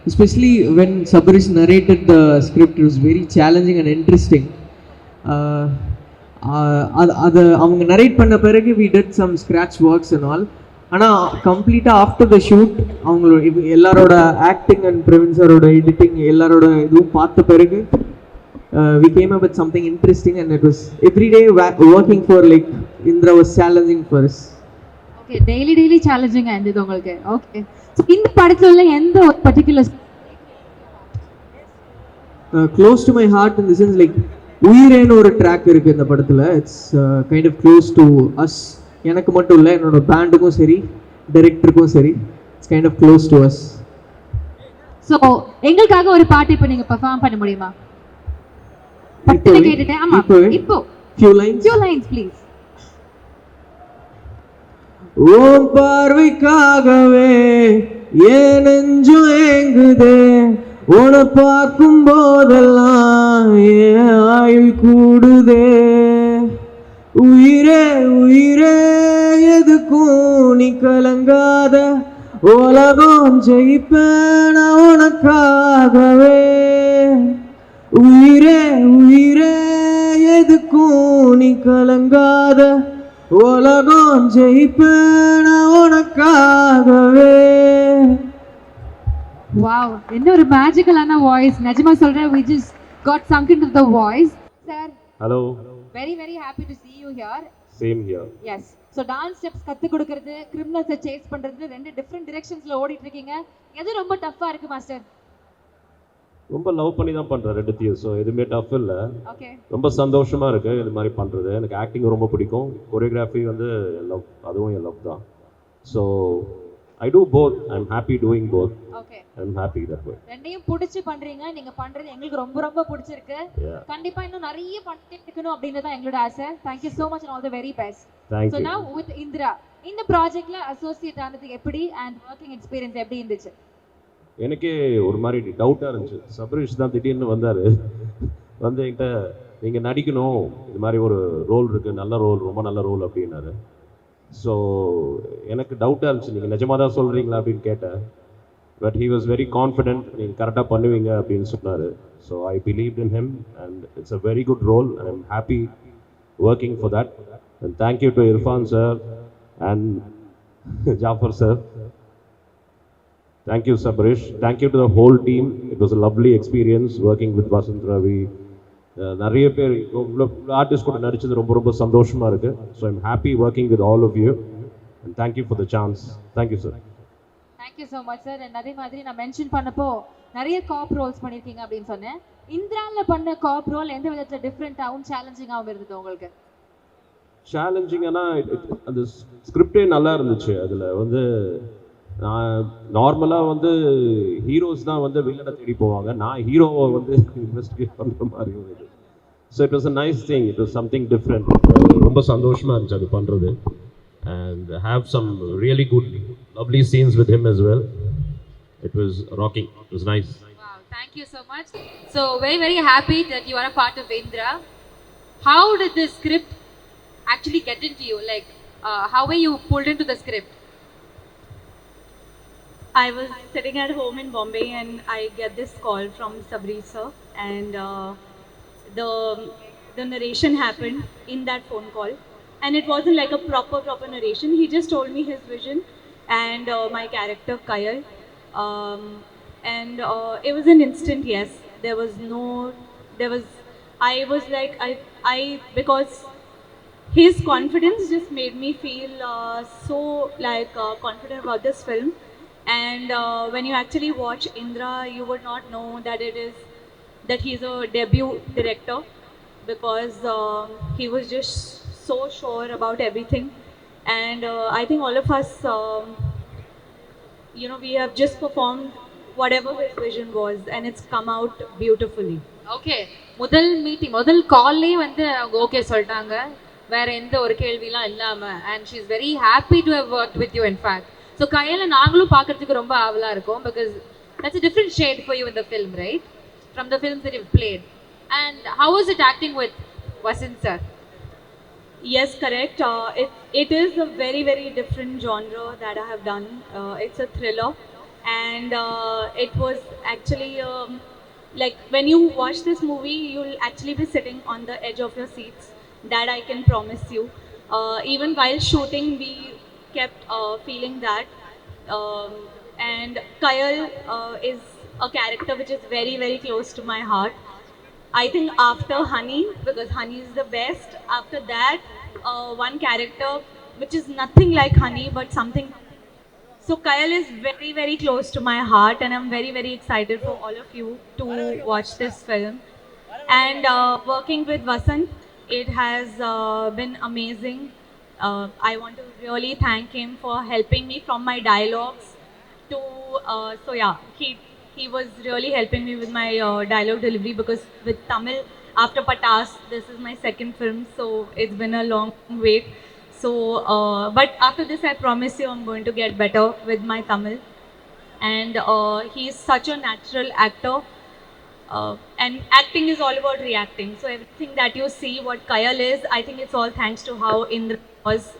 especially when Sabarish narrated the script. It was very challenging and interesting. அது அவங்க narrate பண்ண பிறகு we did some scratch works and all. ஆனால் கம்ப்ளீட்டாக after the shoot அவங்களோட எல்லாரோட ஆக்டிங் அண்ட் பிரவீன்ஸரோட எடிட்டிங் எல்லாரோட இதுவும் பார்த்த பிறகு we came up with something interesting, and it was every day working for like Indra was challenging for us. Okay, daily challenging ஆயிருந்தது உங்களுக்கு. Okay, இந்த படத்துல உள்ள எந்த ஒரு particular close to my heart in the sense like உயிரேன்னு ஒரு track இருக்குது இந்த படத்தில். It's kind of close to us. எனக்கு மட்டும் இல்லை, என்னோட பேண்டுக்கும் சரி டைரக்டருக்கும் சரி, it's kind of close to us. So எங்களுக்காக ஒரு பாட்டு இப்போ நீங்கள் பெர்ஃபார்ம் பண்ண முடியுமா? கேட்டுட்டேன். ஆமா, இப்போ few lines please. ஓம் பார்வைக்காகவே ஏன் நெஞ்சம் ஏங்குதே, உன்னை பார்க்கும் போதெல்லாம் என் ஆயுள் கூடுதே, உயிரே உயிரே எதுக்கும் நீ கலங்காத, உலகம் ஜெயிப்பேன உனக்காகவே, உயிரே உயிரே எதுக்கும் நீ கலங்காத, உலகம் ஜெயிப்பேன உனக்காகவே. வாவ், என்ன ஒரு மேஜிக்கலான வாய்ஸ். நிஜமா சொல்றேன், we just got sunk into the voice. Sir, hello, very happy to see you here. same here. Yes, so dance steps கத்து கொடுக்கிறது, கிரிமினல்ஸ் சேஸ் பண்றது, ரெண்டு டிஃபரண்ட் டைரக்ஷன்ஸ்ல ஓடிட்டு இருக்கீங்க. எது ரொம்ப டஃப்பா இருக்கு மாஸ்டர்? ரொம்ப லவ் பண்ணி தான் பண்ணுறேன் ரெண்டுத்தையும். ஸோ எதுவுமே டஃப் இல்லை. ஓகே, ரொம்ப சந்தோஷமாக இருக்குது இது மாதிரி பண்ணுறது. எனக்கு ஆக்டிங் ரொம்ப பிடிக்கும், கொரியோகிராஃபி வந்து லவ், அதுவும் என் லவ் தான். So I do both. I am happy doing both. Okay, I am happy that way. ரெண்டையும் பிடிச்சி பண்றீங்க. நீங்க பண்றது எங்களுக்கு ரொம்ப பிடிச்சிருக்கு. கண்டிப்பா இன்னும் நிறைய பண்ணிட்டே இருக்கணும் அப்படின்றது தான் எங்களோட ஆசை. Thank you so much and all the very best. Thank so you. now with Indra, இந்த ப்ராஜெக்ட்ல அசோசியேட் ஆனது எப்படி and working experience எப்படி இருந்துச்சு? எனக்கே ஒரு மாதிரி டவுட்டாக இருந்துச்சு. சபரீஷ் தான் திடீர்னு வந்தார், வந்து என்கிட்ட நீங்கள் நடிக்கணும், இது மாதிரி ஒரு ரோல் இருக்குது, நல்ல ரோல், ரொம்ப நல்ல ரோல் அப்படின்னாரு. ஸோ எனக்கு டவுட்டாக இருந்துச்சு, நீங்கள் நிஜமாக தான் சொல்கிறீங்களா அப்படின்னு கேட்டேன். But he was very confident, நீங்கள் கரெக்டாக பண்ணுவீங்க அப்படின்னு சொன்னார். So I believed in him and it's a very good role and I am happy working for that. And thank you to Irfan sir and Jafar sir. Thank you, Sabarish. Thank you to the whole team. It was a lovely experience working with Vasant Ravi. நிறைய பேர் artist கூட நடிச்சது ரொம்ப சந்தோஷமாக இருக்குது. So I'm happy working with all of you and thank you for the chance. Thank you sir. Thank you so much sir. அதே மாதிரி நான் மென்ஷன் பண்ணப்போ நிறைய காப் ரோல்ஸ் பண்ணியிருக்கீங்க அப்படின்னு சொன்னேன். இந்திராவில் பண்ண காப் ரோல் எந்த விதத்தில் டிஃப்ரெண்ட்டாகவும் சேலஞ்சிங்காகவும் இருந்தது உங்களுக்கு? சேலஞ்சிங்கானா அந்த ஸ்கிரிப்டே நல்லா இருந்துச்சு. அதில் வந்து நான் நார்மலாக வந்து ஹீரோஸ் தான் வந்து வில்லனை தேடி போவாங்க, நான் ஹீரோவை வந்து இன்வெஸ்டிகேட் பண்ணுற மாதிரி இருந்தது. So it was a nice thing, it was something different. ரொம்ப சந்தோஷமாக இருந்துச்சு அது பண்ணுறது. And have some really good lovely scenes with him as well. It was rocking, it was nice. Wow, thank you so much. So very happy that you are a part of Indra. How did this script actually get into you? Like how were you pulled into the script? I was sitting at home in Bombay and I get this call from Sabri sir, and the narration happened in that phone call, and it wasn't like a proper narration. He just told me his vision and my character Kayal, and it was an instant yes. I was like I because his confidence just made me feel so like confident about this film. And when you actually watch Indra, you would not know that he's a debut director, because he was just so sure about everything. And I think all of us, we have just performed whatever his vision was, and it's come out beautifully. Okay, முதல் meeting முதல் கால்லே வந்து அவங்க okay சொல்லிட்டாங்க, வேற எந்த ஒரு கேள்விலாம் இல்லாம. and she is very happy to have worked with you in fact. So கையில நாங்களும் பார்க்கறதுக்கு ரொம்ப ஆவலா இருக்கும், because that's a different shade for you in the film, right, from the films that you've played. And how was it acting with Vasant sir? Yes, correct. It is a very different genre that I have done. It's a thriller, and it was actually like when you watch this movie, you'll actually be sitting on the edge of your seats. That I can promise you. Even while shooting, we kept feeling that. Um, and Kayal is a character which is very, very close to my heart. I think after Honey, because Honey is the best, after that, one character which is nothing like Honey but something. So Kayal is very, very close to my heart, and I'm very, very excited for all of you to watch this film. And working with Vasant, it has been amazing. I want to really thank him for helping me from my dialogues to so yeah, he was really helping me with my dialogue delivery, because with Tamil, after Patas, this is my second film, so it's been a long wait. So but after this, I promise you I'm going to get better with my Tamil. And he's such a natural actor. And acting is all about reacting. So everything that you see, what Kayal is, I think it's all thanks to how Indra was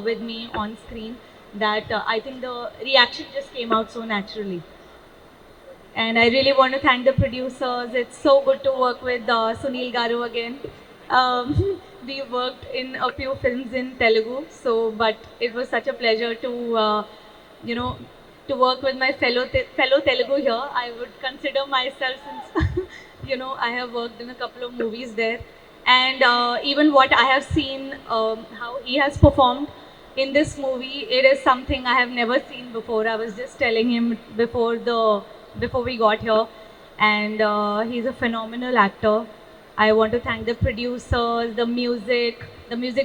with me on screen. That I think the reaction just came out so naturally. And I really want to thank the producers. It's so good to work with Sunil Garu again. We worked in a few films in Telugu, so but it was such a pleasure to you know to work with my fellow Telugu here. I would consider myself, since I have worked in a couple of movies there, and even what I have seen, how he has performed in this movie, it is something I have never seen before. I was just telling him before we got here, and he's a phenomenal actor. I want to thank the producers, the music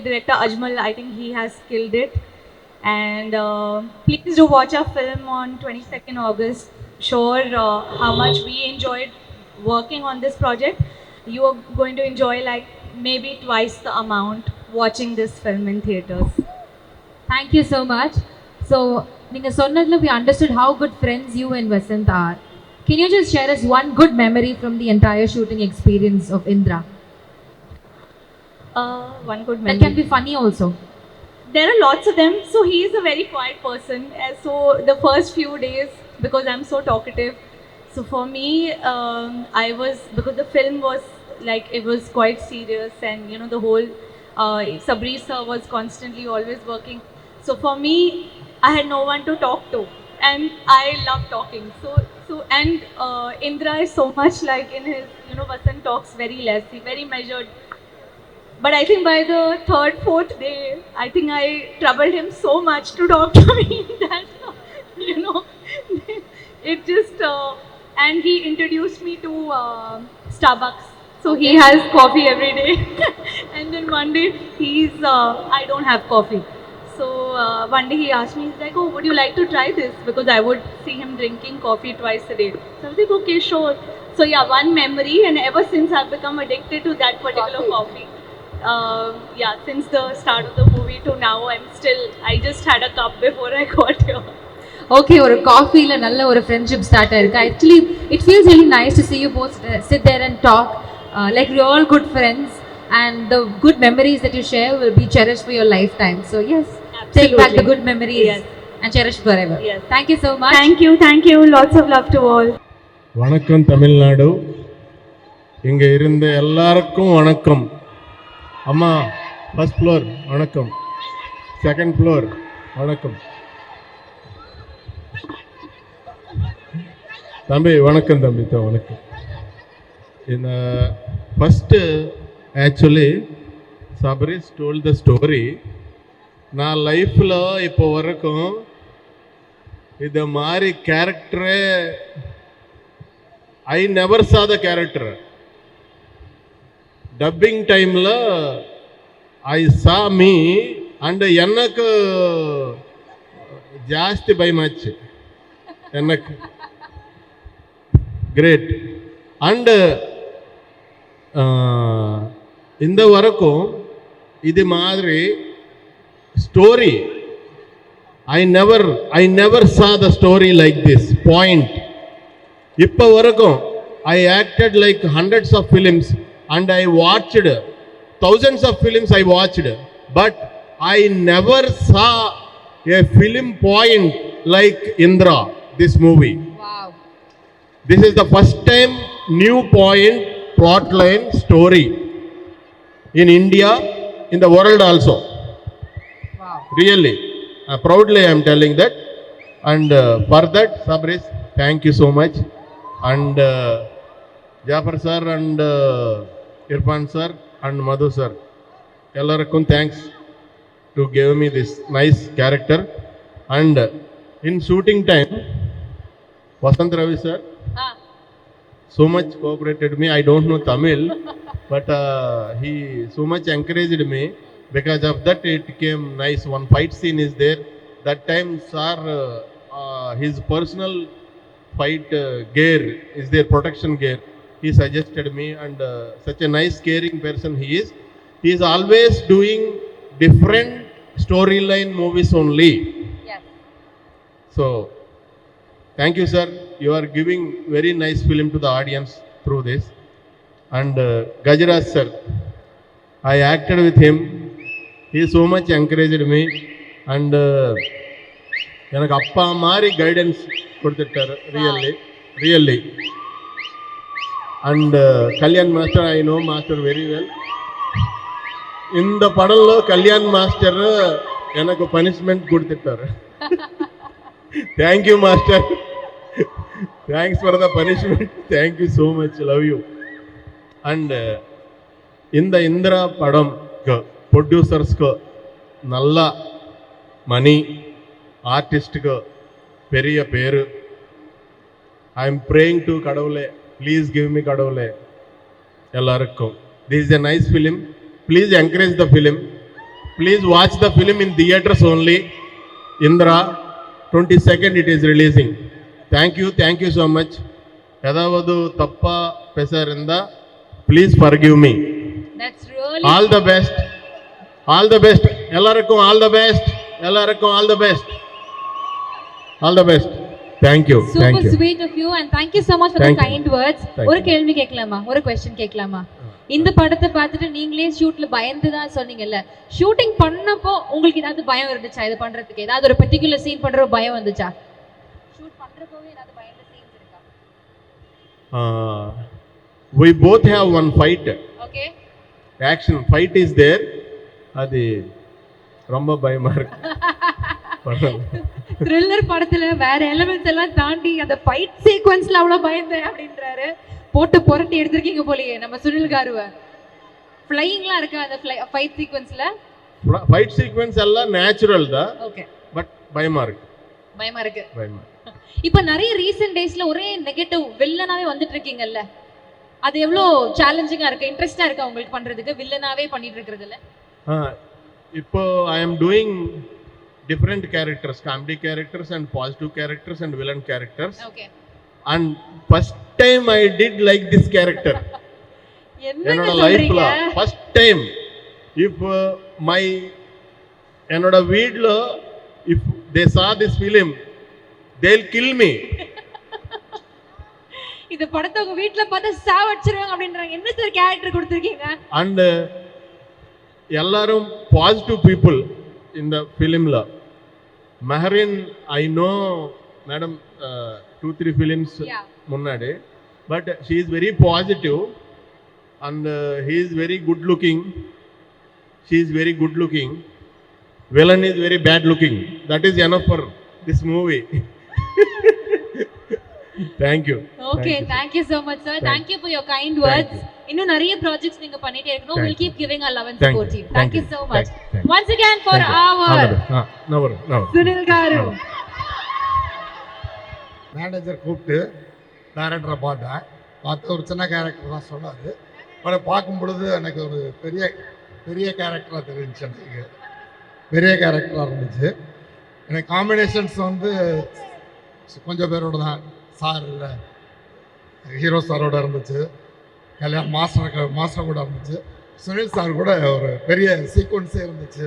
director Ajmal. I think he has killed it. And please do watch our film on 22nd August. Sure, how much we enjoyed working on this project. You are going to enjoy like maybe twice the amount watching this film in theaters. Thank you so much. So, நீங்க சொன்னதுல we understood how good friends you and Vasant are. Can you just share us one good memory from the entire shooting experience of Indra? One good That memory. can be funny also. There are lots of them. So he is a very quiet person. So the first few days, because I'm so talkative, so for me, because the film was like, it was quite serious, and the whole Sabri sir was constantly always working. So for me, I had no one to talk to, and I love talking. And Indra is so much like in his, Vasant talks very less, he very measured. But I think by the third, fourth day, I think I troubled him so much to talk to me that, it just, and he introduced me to Starbucks. So he has coffee every day. And then one day, I don't have coffee. So one day he asked me, he's like, oh, would you like to try this? Because I would see him drinking coffee twice a day. So I was like, okay, sure. So yeah, one memory, and ever since I've become addicted to that particular coffee. Since the start of the movie to now, I just had a cup before I got here. Okay, ஒரு காஃபில நல்ல ஒரு friendship start ஆயிருக்கு. Actually, it feels really nice to see you both sit there and talk like you're all good friends, and the good memories that you share will be cherished for your lifetime. So yes, take back the good memories and cherish forever. Yes. Thank you so much. Thank you. Lots of love to all. வணக்கம் தமிழ்நாடு. இங்கே இருந்த எல்லாருக்கும் வணக்கம். அம்மா first floor வணக்கம், second floor வணக்கம், தம்பி வணக்கம், தம்பி வணக்கம். இந்த first actually Sabaris told the story. நான் லைஃப்பில் இப்போ வரைக்கும் இது மாதிரி கேரக்டரே ஐ never saw the character. Dubbing டைமில் ஐ சா மீ அண்ட் எனக்கு ஜாஸ்தி பயமாச்சு எனக்கு. கிரேட். அண்டு இந்த வரைக்கும் இது மாதிரி story I never saw the story like this point. இப்போ வரைக்கும் I acted like hundreds of films and I watched thousands of films I watched, but I never saw a film point like Indra. this movie. Wow. This is the first time new point, plot line, story in India, in the world also. Wow. Really, proudly I am telling that. And for that, Sabris, thank you so much. And Jafar sir and Irfan sir and Madhu sir, ellarkum thanks to give me this nice character. And in shooting time, Vasant Ravi sir Ah. so much cooperated me. I don't know Tamil, but he so much encouraged me. Because of that, it came nice. One fight scene is there. That time, sir, his personal fight gear is there, protection gear. He suggested me, and such a nice, caring person he is. He is always doing different storyline movies only. Yes. So, thank you, sir. You are giving very nice film to the audience through this. And Gajraj sir, I acted with him. He so much encouraged me. And எனக்கு அப்பா மாதிரி guidance கொடுத்துட்டாரு. Really. And Kalyan master, I know master very well. இந்த படம்లో Kalyan master எனக்கு punishment கொடுத்துட்டாரு. Thank you, Master. Thanks for the punishment. Thank you so much. Love you. And in the Indra Padam producers ko nalla money, artist ko periya peru. I am praying to Kadavule. Please give me Kadavule. Ellarukkum. This is a nice film. Please encourage the film. Please watch the film in theaters only. Indra. 22nd it is releasing. Thank you so much. Yadavadu tappa pesarinda, please forgive me. That's really All the best. Ellarukkum all the best. All the best. Thank you. super sweet of you, and thank you so much for Thank the you. kind words. Thank ஒரு you. கேள்வி கேட்கலாமா? ஒரு question கேட்கலாமா? இந்த படத்தை பார்த்துட்டு நீங்களே ஷூட்ல பயந்துதான் சொன்னீங்கல்ல, ஷூட்டிங் பண்ணப்போ உங்களுக்கு ஏதாவது பயம் இருந்துச்சா? இது பண்றதுக்கு ஏதாவது ஒரு பர்టిక్యులர் சீன் பண்ற பயம் வந்துச்சா? ஷூட் பண்றப்பவே ஏதாவது பயந்த சீன்ஸ் இருக்கா? We both have one fight. Okay. Action fight is there. அது ரொம்ப பயமா இருக்கு. த்ரில்லர் படத்துல வேற எலிமெண்ட்ஸ் எல்லாம் தாண்டி அந்த ஃபைட் சீக்வென்ஸ்ல அவ்வளவு பயந்தேன் அப்படின்றாரு. போட்டு புரட்டி எடுத்திருக்கீங்க போலயே நம்ம சுனில் காருவ. ஃப்ளையிங்லாம் இருக்கா அந்த ஃபைட் சீக்வென்ஸ்ல? ஃபைட் சீக்வென்ஸ் எல்லாம் நேச்சுரல் தான். ஓகே. பட் பயமா இருக்கு. இப்போ நிறைய ரீசன்ட் டேஸ்ல ஒரே நெகட்டிவ் வில்லனாவே வந்துட்டு இருக்கீங்கல்ல, அது எவ்வளோ சேலஞ்சிங்கா இருக்கு, இன்ட்ரெஸ்டா இருக்கா உங்களுக்கு பண்றதுக்கு வில்லனாவே பண்ணிட்டு இருக்கிறதுல? இப்போ I am doing different characters, comedy characters and positive characters and villain characters. Okay. And first time I did like this character. என்னோட லைஃப்ல first time. If my என்னோட வீட்ல if they saw this film, they'll kill me. இந்த படத்தை உங்க வீட்ல பார்த்தா சாவடிச்சிருவாங்க அப்படின்றாங்க. என்ன சார் கேரக்டர் கொடுத்திருக்கீங்க? And எல்லாரும் positive people in the filmல. Maharin, I know madam 2-3 films முன்னாடி, but she is very positive and he is very good looking. She is very good looking. Villain is very bad looking. That is enough for this movie. Thank you. Okay, thank you so much sir. Thank you for your kind words. இன்னும் நிறைய projects நீங்க பண்ணிட்டே இருக்கணும். We'll keep giving our love and support to you. Thank you so much. Once again for our Sunil Garu. Manager கூப்பிட்டு டைரக்டரை பார்த்து ஒரு சின்ன character தான் சொன்னார். அவரை பார்க்கும் பொழுது எனக்கு ஒரு பெரிய கேரக்டராக தெரிஞ்சிச்சு. எனக்கு பெரிய கேரக்டராக இருந்துச்சு. எனக்கு காம்பினேஷன்ஸ் வந்து கொஞ்சம் பேரோட தான், சார் இல்லை ஹீரோ சாரோட இருந்துச்சு, கல்யாண் மாஸ்டர் கூட இருந்துச்சு, சுனில் சார் கூட ஒரு பெரிய சீக்வன்ஸே இருந்துச்சு.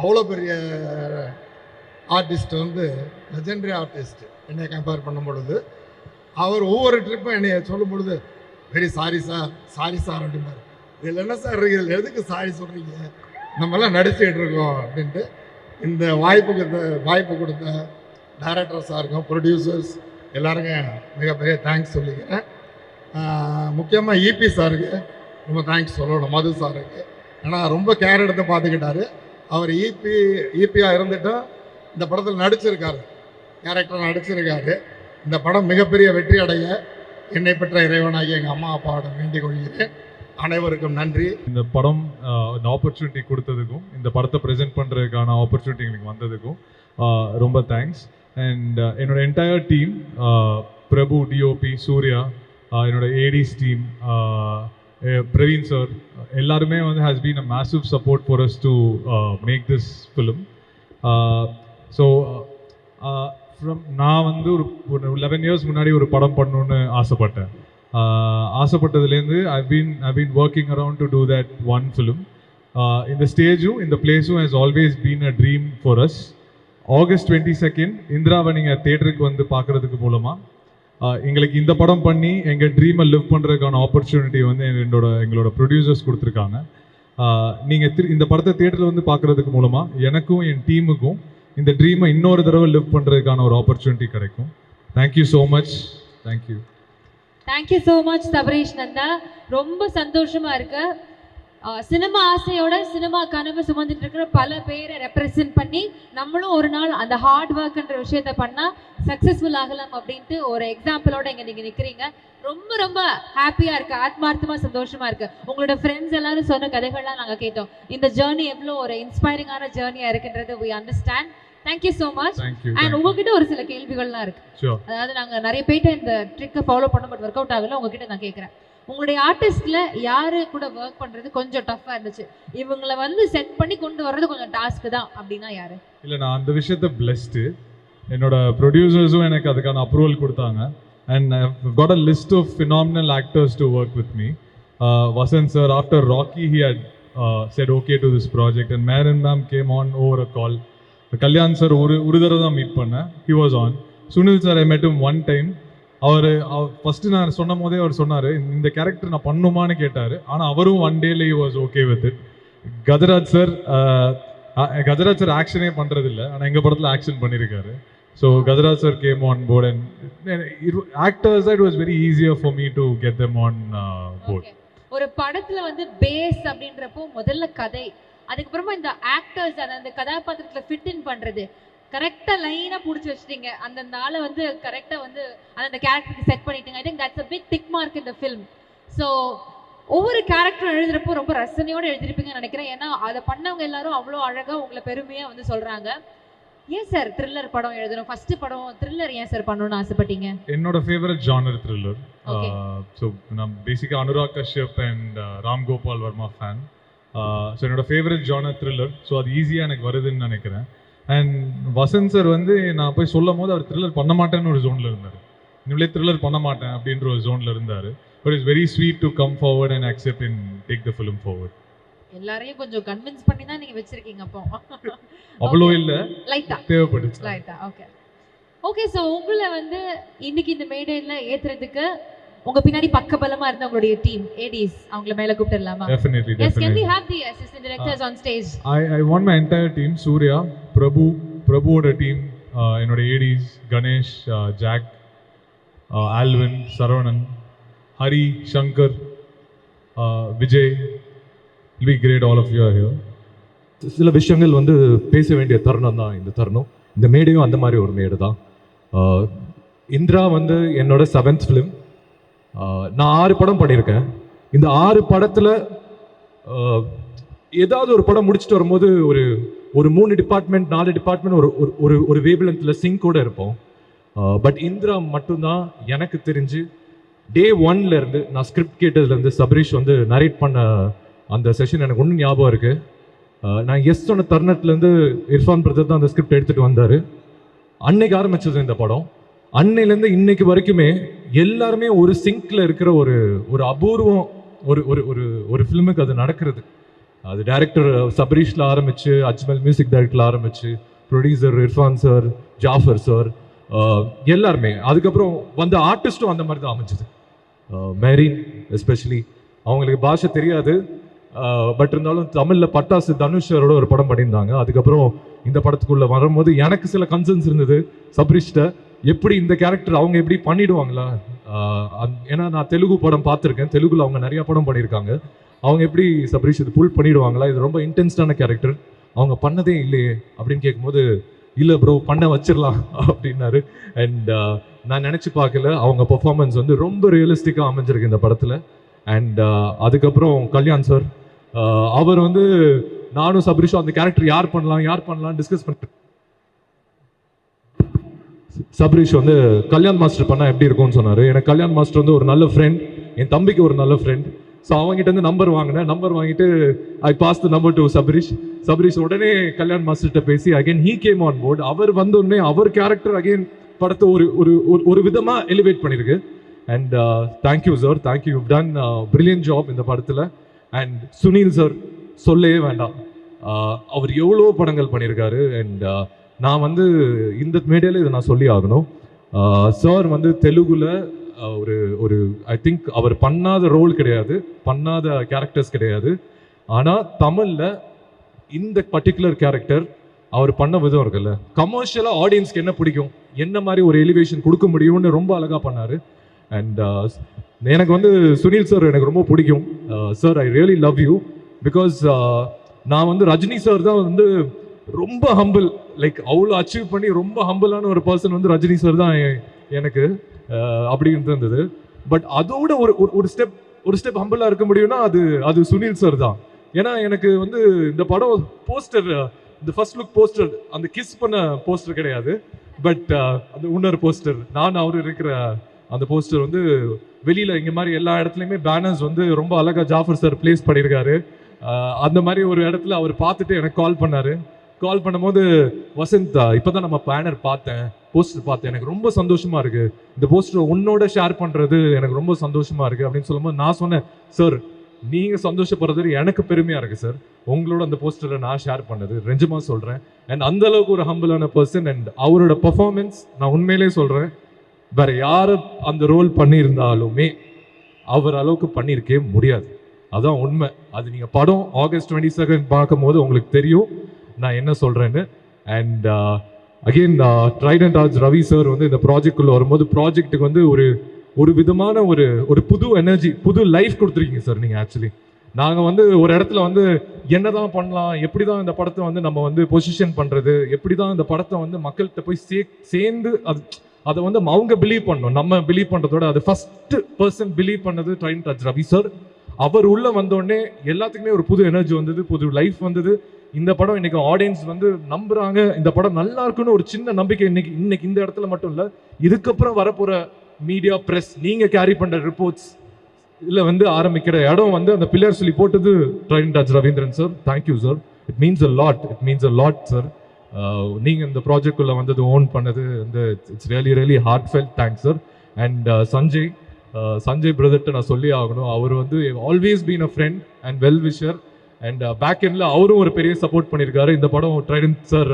அவ்வளோ பெரிய ஆர்டிஸ்ட் வந்து லெஜெண்டரி ஆர்டிஸ்ட் என்னை கம்பேர் பண்ணும் பொழுது அவர் ஒவ்வொரு ட்ரிப்பும் என்னை சொல்லும் பொழுது வெரி சாரி சார் அப்படின்னாரு. இதில் என்ன சார் இருக்குது, இதில் எதுக்கு சாரி சொல்கிறீங்க, நம்மளாம் நடிச்சுக்கிட்டு இருக்கோம் அப்படின்ட்டு. இந்த வாய்ப்பு கொடுத்த டைரக்டர் சாருக்கும் ப்ரொடியூசர்ஸ் எல்லாருக்கும் மிகப்பெரிய தேங்க்ஸ் சொல்லிக்கிறேன். முக்கியமாக இபி சாருக்கு ரொம்ப தேங்க்ஸ் சொல்லணும், மது சாருக்கு. ஏன்னா ரொம்ப கேர் எடுத்து பார்த்துக்கிட்டாரு. அவர் இபியாக இருந்துட்டும் இந்த படத்தில் நடிச்சிருக்காரு, கேரக்டர் நடிச்சிருக்காரு. இந்த படம் மிகப்பெரிய வெற்றி அடைய என்னை பெற்ற இறைவனாகி எங்கள் அம்மா அப்பாவிடம் வேண்டிக் கொள்கிறேன். அனைவருக்கும் நன்றி. இந்த படம் இந்த ஆப்பர்ச்சுனிட்டி கொடுத்ததுக்கும் இந்த படத்தை ப்ரெசென்ட் பண்ணுறதுக்கான ஆப்பர்ச்சுனிட்டி எங்களுக்கு வந்ததுக்கும் ரொம்ப தேங்க்ஸ். அண்ட் என்னோட entire team, Prabhu, DOP, Surya, என்னோட ஏடிஸ் டீம், பிரவீன் சார், எல்லாருமே வந்து has been a massive support for us to make this film. So நான் வந்து ஒரு 11 years முன்னாடி ஒரு படம் பண்ணணுன்னு ஆசைப்பட்டேன். ஆசைப்பட்டதுலேருந்து I been working around to do that one film. இந்த ஸ்டேஜும் இந்த பிளேஸும் has always been a dream for us. August 22 இந்திராவை நீங்கள் தேட்டருக்கு வந்து பார்க்குறதுக்கு மூலமாக எங்களுக்கு இந்த படம் பண்ணி எங்கள் ட்ரீமை லிவ் பண்ணுறதுக்கான ஆப்பர்ச்சுனிட்டி வந்து எங்களோட ப்ரொடியூசர்ஸ் கொடுத்துருக்காங்க. நீங்கள் இந்த படத்தை தேட்டரில் வந்து பார்க்குறதுக்கு மூலமாக எனக்கும் என் டீமுக்கும் இந்த ட்ரீமை இன்னொரு தடவை லிவ் பண்ணுறதுக்கான ஒரு ஆப்பர்ச்சுனிட்டி கிடைக்கும். Thank you so much. Thank you. Thank you so much Sabarish Nanda. ரொம்ப சந்தோஷமா இருக்கு. சினிமா ஆசையோட சினிமா கனவு சுமந்துட்டு இருக்கிற பல பேரை ரெப்ரசென்ட் பண்ணி நம்மளும் ஒரு நாள் அந்த ஹார்ட் ஒர்க்ன்ற விஷயத்த பண்ணால் சக்ஸஸ்ஃபுல் ஆகலாம் அப்படின்ட்டு ஒரு எக்ஸாம்பிளோட இங்கே நீங்கள் நிற்கிறீங்க. ரொம்ப ரொம்ப ஹாப்பியாக இருக்குது, ஆத்மார்த்தமாக சந்தோஷமாக இருக்குது. உங்களோட ஃப்ரெண்ட்ஸ் எல்லாரும் சொன்ன கதைகள்லாம் நாங்கள் கேட்டோம். இந்த ஜேர்னி எவ்வளோ ஒரு இன்ஸ்பைரிங்கான ஜேர்னியாக இருக்குன்றது we understand. Thank you so much. And உங்ககிட்ட ஒரு சில கேள்விகள்லாம் இருக்குது. அதாவது நாங்கள் நிறைய பேர்ட்ட இந்த ட்ரிக்கை ஃபாலோ பண்ண பட் ஒர்க் அவுட் ஆகல. உங்ககிட்ட நான் கேட்குறேன், உங்களுடைய ஆர்டிஸ்ட்ல யாரு கூட ஒர்க் பண்றது கொஞ்சம் டஃப்பா இருந்துச்சு, இவங்களை வந்து செட் பண்ணி கொண்டு வர்றது கொஞ்சம் டாஸ்க் தான் அப்படின்னா யாரு? இல்லை, நான் அந்த விஷயத்த பிளஸ்டு. என்னோட ப்ரொடியூசர்ஸும் எனக்கு அதுக்கான அப்ரூவல் கொடுத்தாங்க. And I've got a list of phenomenal actors to work with me. Vasant sir, after Rocky, he had said okay to this project, and Marin ma'am came on over a call. Kalyan sir ஒரு தடவை தான் meet பண்ணேன், he was on. Sunil sir, I met him one time. Our first நான் சொன்ன போதே அவர் சொன்னார், இந்த character நான் பண்ணுமான்னு கேட்டார். ஆனால் அவரும் ஒன் டேல he was okay with it. Gajaraj sir ஆக்ஷனே பண்ணுறதில்ல, ஆனால் எங்கள் படத்தில் ஆக்ஷன் பண்ணியிருக்காரு. So Gajaraj sir came on board and actors it was very easier for me to get them on board. ஒரு படத்துல வந்து பேஸ் அப்படின்றப்போ முதல்ல கதை, அதுக்கப்புறமா இந்த ஆக்டர்ஸ் அந்த கதாபாத்திரத்தில் ஃபிட் இன் பண்ணுறது, கரெக்டாக லைனாக பிடிச்சி வச்சுட்டீங்க. அந்த ஆளை வந்து கரெக்டாக வந்து அந்த கேரக்டருக்கு செட் பண்ணிட்டீங்க. I think that's a big tick mark இந்த ஃபில்ம். ஸோ ஒவ்வொரு கேரக்டரும் எழுதுறப்போ ரொம்ப ரசனையோடு எழுதிருப்பீங்கன்னு நினைக்கிறேன். ஏன்னா அதை பண்ணவங்க எல்லாரும் அவ்வளோ அழகாக உங்களை பெருமையாக வந்து சொல்கிறாங்க. ஏன் சார் த்ரில்லர் படம் எழுதணும், ஃபர்ஸ்ட் படம் த்ரில்லர் ஏன் சார் பண்ணணும்னு ஆசைப்பட்டீங்க? என்னோட ஃபேவரட் ஜானர் த்ரில்லர். ஸோ நான் பேசிக்காக Anurag Kashyap and Ram Gopal Varma fan. So என்னோட ஃபேவரட் ஜானர் த்ரில்லர். ஸோ அது ஈஸியாக எனக்கு வருதுன்னு நினைக்கிறேன். அண்ட் வசந்த் சார் வந்து நான் போய் சொல்லும் போது அவர் த்ரில்லர் பண்ண மாட்டேன்னு ஒரு ஜோனில் இருந்தார். இனிமேலே த்ரில்லர் பண்ண மாட்டேன் அப்படின்ற ஒரு ஜோனில் இருந்தார். But it's very sweet to come forward and accept and take the film forward. எல்லாரையும் கொஞ்சம் கன்வின்ஸ் பண்ணி தான் நீங்கள் வச்சிருக்கீங்க. அப்போ அவ்வளோ இல்லை, லைட்டா தேவைப்படுச்சு. லைட்டா ஓகே ஓகே. ஸோ உங்களை வந்து இன்னைக்கு இந்த மேடையில் ஏற்றுறதுக்கு உங்க பின்னாடி பக்கபலமா இருந்த உங்களுடைய டீம் ஏடிஸ் அவங்கள மேல கூப்பிடலாமா? Definitely. Yes, can we have the assistant directors on stage? I want my entire team, Surya, Prabhuவோட டீம், என்னோட ADs Ganesh, Jack, Alvin, Saravanan, Hari, Shankar, Vijay. It'll be great, all of you are here. சில விஷயங்கள் வந்து பேச வேண்டிய தருணம் தான் இந்த தருணம். இந்த மேடையும் அந்த மாதிரி ஒரு மேடை தான். இந்திரா வந்து என்னோட 7th ஃபிலிம். நான் 6 படம் பண்ணியிருக்கேன். இந்த 6 படத்தில் ஏதாவது ஒரு படம் முடிச்சுட்டு வரும்போது ஒரு 3 டிபார்ட்மெண்ட் 4 டிபார்ட்மெண்ட் ஒரு வேவ்லென்த்தில் சிங்கோட இருப்போம். பட் இந்திரா மட்டும்தான் எனக்கு தெரிஞ்சு டே 1ல இருந்து நான் ஸ்கிரிப்ட் கேட்டதுலேருந்து சபரீஷ் வந்து நரேட் பண்ண அந்த செஷன் எனக்கு ஒன்றும் ஞாபகம் இருக்குது. நான் எஸ் சொன்ன தருணத்துலேருந்து இர்ஃபான் பிரதர் தான் அந்த ஸ்கிரிப்ட் எடுத்துகிட்டு வந்தார். அன்னைக்கு ஆரம்பிச்சது இந்த படம். அன்னையிலேருந்து இன்னைக்கு வரைக்குமே எல்லாருமே ஒரு சிங்கில் இருக்கிற ஒரு அபூர்வம் ஒரு ஃபிலிமுக்கு அது நடக்கிறது. அது டைரக்டர் சபரீஷில் ஆரம்பித்து, அஜ்மல் மியூசிக் டைரக்டரில் ஆரம்பித்து, producer Irfan sir, Jafar sir, எல்லாருமே. அதுக்கப்புறம் வந்த ஆர்டிஸ்ட்டும் அந்த மாதிரி தான் அமைஞ்சுது. மேரின் எஸ்பெஷலி அவங்களுக்கு பாஷை தெரியாது, பட் இருந்தாலும் தமிழில் பட்டாசு தனுஷரோட ஒரு படம் பண்ணியிருந்தாங்க. அதுக்கப்புறம் இந்த படத்துக்குள்ளே வரும்போது எனக்கு சில கன்சர்ன்ஸ் இருந்தது சப்ரிஷ்ட, எப்படி இந்த கேரக்டர் அவங்க எப்படி பண்ணிடுவாங்களா, ஏன்னா நான் தெலுங்கு படம் பார்த்துருக்கேன், தெலுங்குல அவங்க நிறைய படம் பண்ணியிருக்காங்க, அவங்க எப்படி சப்ரிஷ் இது புல் பண்ணிடுவாங்களா, இது ரொம்ப இன்டென்ஸ்டான கேரக்டர், அவங்க பண்ணதே இல்லையே அப்படின்னு கேட்கும்போது இல்லை ப்ரோ பண்ண வச்சிடலாம் அப்படின்னாரு. அண்ட் நான் நினச்சி பார்க்கல, அவங்க பெர்ஃபார்மன்ஸ் வந்து ரொம்ப ரியலிஸ்டிக்காக அமைஞ்சிருக்கு இந்த படத்தில். அண்ட் அதுக்கப்புறம் கல்யாண் சார், அவர் வந்து நானும் சப்ரிஷும் அந்த கேரக்டர் யார் பண்ணலாம் டிஸ்கஸ் பண்ணிட்டு, சப்ரிஷ் வந்து கல்யாண் மாஸ்டர் பண்ணால் எப்படி இருக்கும்னு சொன்னார். எனக்கு கல்யாண் மாஸ்டர் வந்து ஒரு நல்ல ஃப்ரெண்ட், என் தம்பிக்கு ஒரு நல்ல ஃப்ரெண்ட். ஸோ அவங்ககிட்ட இருந்து நம்பர் வாங்கிட்டு I pass the number to Sabrish உடனே கல்யாண் மாஸ்டர்கிட்ட பேசி again he came on board. அவர் வந்தோடனே அவர் கேரக்டர் அகைன் படத்தை ஒரு விதமாக எலிவேட் பண்ணியிருக்கு. And thank you sir, thank you, you done brilliant job இந்த படத்தில். அண்ட் சுனில் சார் சொல்லவே வேண்டாம், அவர் எவ்வளோ படங்கள் பண்ணியிருக்காரு. அண்ட் நான் வந்து இந்த மேடையில் இதை நான் சொல்லி ஆகணும், சார் வந்து தெலுங்குல ஒரு ஐ திங்க் அவர் பண்ணாத ரோல் கிடையாது, பண்ணாத கேரக்டர்ஸ் கிடையாது. ஆனால் தமிழில் இந்த பர்டிகுலர் கேரக்டர் அவர் பண்ண விதம் இருக்குல்ல, கமர்ஷியலாக ஆடியன்ஸ்க்கு என்ன பிடிக்கும், என்ன மாதிரி ஒரு எலிவேஷன் கொடுக்க முடியும்னு ரொம்ப அழகாக பண்ணார். அண்ட் எனக்கு வந்து சுனில் சார் எனக்கு ரொம்ப பிடிக்கும். Sir I really love you, because நான் வந்து ரஜினி சார் தான் வந்து ரொம்ப ஹம்பிள், லைக் அவ்வளோ அச்சீவ் பண்ணி ரொம்ப ஹம்பிளான ஒரு பர்சன் வந்து ரஜினி சார் தான் எனக்கு அப்படின்னு இருந்தது. பட் அதோட ஒரு ஸ்டெப் ஹம்பிளாக இருக்க முடியும்னா அது சுனில் சார் தான். ஏன்னா எனக்கு வந்து இந்த படம் போஸ்டர், இந்த ஃபர்ஸ்ட் லுக் போஸ்டர், அந்த கிஸ் பண்ண போஸ்டர் கிடையாது, பட் அந்த இன்னொரு போஸ்டர், நான் அவர் இருக்கிற அந்த போஸ்டர் வந்து வெளியில் இங்கே மாதிரி எல்லா இடத்துலையுமே பேனர்ஸ் வந்து ரொம்ப அழகாக ஜாஃபர் சார் பிளேஸ் பண்ணியிருக்காரு. அந்த மாதிரி ஒரு இடத்துல அவர் பார்த்துட்டு எனக்கு கால் பண்ணும்போது, வசந்த் இப்போ தான் நம்ம பேனர் பார்த்தேன், போஸ்டர் பார்த்தேன், எனக்கு ரொம்ப சந்தோஷமாக இருக்குது, இந்த போஸ்டரை உன்னோட ஷேர் பண்ணுறது எனக்கு ரொம்ப சந்தோஷமாக இருக்குது அப்படின்னு சொல்லும்போது நான் சொன்னேன், சார் நீங்கள் சந்தோஷப்படுறது எனக்கு பெருமையாக இருக்குது சார், உங்களோட அந்த போஸ்டரை நான் ஷேர் பண்ணது ரெஞ்சமாக சொல்கிறேன். அண்ட் அந்தளவுக்கு ஒரு ஹம்பிளான பர்சன். அண்ட் அவரோட பர்ஃபார்மன்ஸ் நான் உண்மையிலே சொல்கிறேன், வேறு யார் அந்த ரோல் பண்ணியிருந்தாலுமே அவர் அளவுக்கு பண்ணியிருக்கே முடியாது. அதான் உண்மை. அது நீங்கள் படம் August 22 பார்க்கும்போது உங்களுக்கு தெரியும் நான் என்ன சொல்கிறேன்னு. And again Trident arts Ravi sir வந்து இந்த ப்ராஜெக்டுக்குள்ளே வரும்போது ப்ராஜெக்ட்டுக்கு வந்து ஒரு விதமான ஒரு புது எனர்ஜி, புது லைஃப் கொடுத்துருக்கீங்க சார் நீங்கள். ஆக்சுவலி நாங்கள் வந்து ஒரு இடத்துல வந்து என்ன தான் பண்ணலாம், எப்படி தான் இந்த படத்தை வந்து நம்ம வந்து பொசிஷன் பண்ணுறது, எப்படி தான் இந்த படத்தை வந்து மக்கள்கிட்ட போய் சேர்ந்து அதை வந்து அவங்க பிலீவ் பண்ணணும், நம்ம பிலீவ் பண்ணுறதோட அது ஃபஸ்ட்டு பர்சன் பிலீவ் பண்ணது ட்ரைடன்ட் ஆர்ட்ஸ் ரவி சார். அவர் உள்ளே வந்தோடனே எல்லாத்துக்குமே ஒரு புது எனர்ஜி வந்தது, புது லைஃப் வந்தது. இந்த படம் இன்னைக்கு ஆடியன்ஸ் வந்து நம்புறாங்க, இந்த படம் நல்லா இருக்குன்னு ஒரு சின்ன நம்பிக்கை இன்னைக்கு இந்த இடத்துல மட்டும் இல்லை, இதுக்கப்புறம் வரப்போற மீடியா பிரஸ் நீங்க கேரி பண்ற ரிப்போர்ட்ஸ் இதில் வந்து ஆரம்பிக்கிற இடம் வந்து அந்த பிள்ளையார் சொல்லி போட்டது Trident arts Ravindran sir. Thank you sir, it means a lot sir. நீங்கள் இந்த ப்ராஜெக்டுக்குள்ளே வந்தது, ஓன் பண்ணது இந்த it's really heartfelt thanks sir. And Sanjay பிரதர்கிட்ட நான் சொல்லி ஆகணும், அவர் வந்து always been a friend and well wisher. And back எண்டில் அவரும் ஒரு பெரிய சப்போர்ட் பண்ணியிருக்காரு இந்த படம் ட்ரைடன்ட் சார்